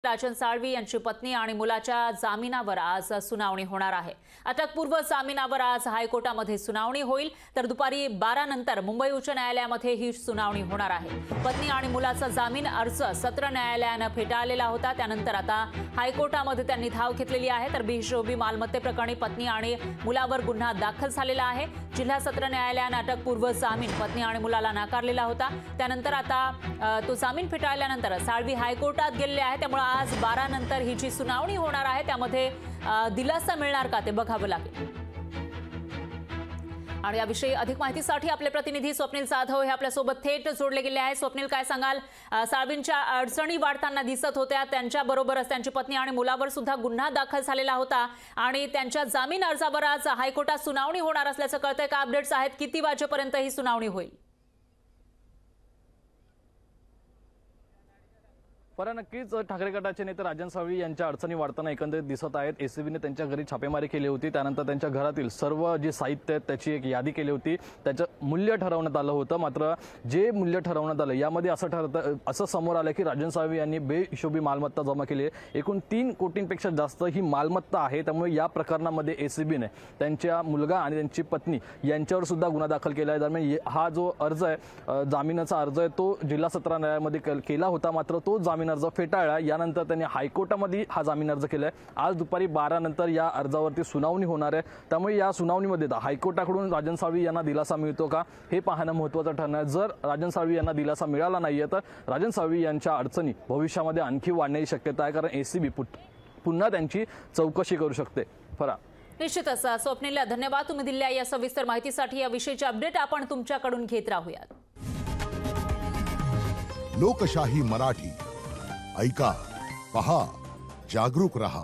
राजन साळवी यांची पत्नी आणि मुलाच्या जामिनावर आज सुनावणी होणार आहे। अटकपूर्व जामिनावर आज हायकोर्टामध्ये सुनावणी होईल, तर दुपारी 12 नंतर मुंबई उच्च न्यायालयामध्ये ही सुनावणी होणार आहे। पत्नी आणि मुलाचा जामीन अर्ज सत्र न्यायालयाने फेटाळलेला होता, त्यानंतर आता हायकोर्टामध्ये त्यांनी धाव घेतलेली आहे। तर बेहिशोबी मालमत्ते प्रकरणी पत्नी आणि मुलावर गुन्हा दाखल झालेला आहे। जिल्हा सत्र न्यायालयाने अटकपूर्व जामीन पत्नी आणि मुलाला नाकारलेला होता, त्यानंतर आता तो जामीन फेटाळल्यानंतर साळवी हायकोर्टात गेलेले आहे। त्यामुळे आज 12 नंतर ही जी सुनावणी होणार आहे त्यामध्ये दिलासा मिळणार का ते बघावं लागेल। आणि याविषयी अधिक माहितीसाठी आपले प्रतिनिधी स्वप्नील जाधव हे आपल्या सोबत थेट जोडले गेले आहेत। स्वप्नील, काय सांगाल? साळवींच्या अडचणी वाढताना दिसत होत्या, त्यांच्याबरोबरच त्यांची पत्नी आणि मुलावर सुद्धा गुन्हा दाखल झालेला होता आणि त्यांच्या जामीन अर्जावर आज हायकोर्टात सुनावणी होणार असल्याचं कळतंय का? अपडेट्स आहेत, किती वाजेपर्यंत ही सुनावणी होईल? नक्कीच ठाकरे गटाचे नेते राजन साळवी यांच्या अडचणी वाढताना एकंदरीत दिसत आहेत। एसीबीने त्यांच्या घरी छापेमारी केली होती, त्यानंतर त्यांच्या घरातील सर्व जे साहित्य आहेत त्याची एक यादी केली होती, त्याचं मूल्य ठरवण्यात आलं होतं। मात्र जे मूल्य ठरवण्यात आलं यामध्ये असं समोर आलं की राजन साळवी यांनी बेहिशोबी मालमत्ता जमा केली आहे। एकूण 3 कोटींपेक्षा जास्त ही मालमत्ता आहे। त्यामुळे या प्रकरणामध्ये एसीबीने त्यांच्या मुलगा आणि त्यांची पत्नी यांच्यावर सुद्धा गुन्हा दाखल केला आहे। दरम्यान हा जो अर्ज आहे, जामिनाचा अर्ज आहे, तो जिल्हा सत्र न्यायालयामध्ये केला होता, मात्र तो जामीन अर्ज फेटाळला। यानंतर त्यांनी हायकोर्टामध्ये हा जामीन अर्ज केलाय। आज दुपारी 12 नंतर या अर्जावरती सुनावणी होणार आहे। त्यामुळे या सुनावणीमध्ये हायकोर्टाकडून राजन साळवी यांना दिलासा मिळतो का हे पाहणं महत्त्वाचं ठरणार आहे। जर राजन साळवी यांना दिलासा मिळाला नाहीये तर राजन साळवी यांच्या अडचणी भविष्यामध्ये आणखी वाढण्याची शक्यता आहे, कारण एसीबी पुन्हा त्यांची चौकशी करू शकते। निश्चितच स्वप्नील, धन्यवाद तुम्ही दिलेल्या या सविस्तर माहितीसाठी। याविषयीचे अपडेट आपण तुमच्याकडून घेत राहूयात। लोकशाही मराठी ऐका, पहा, जागरूक रहा।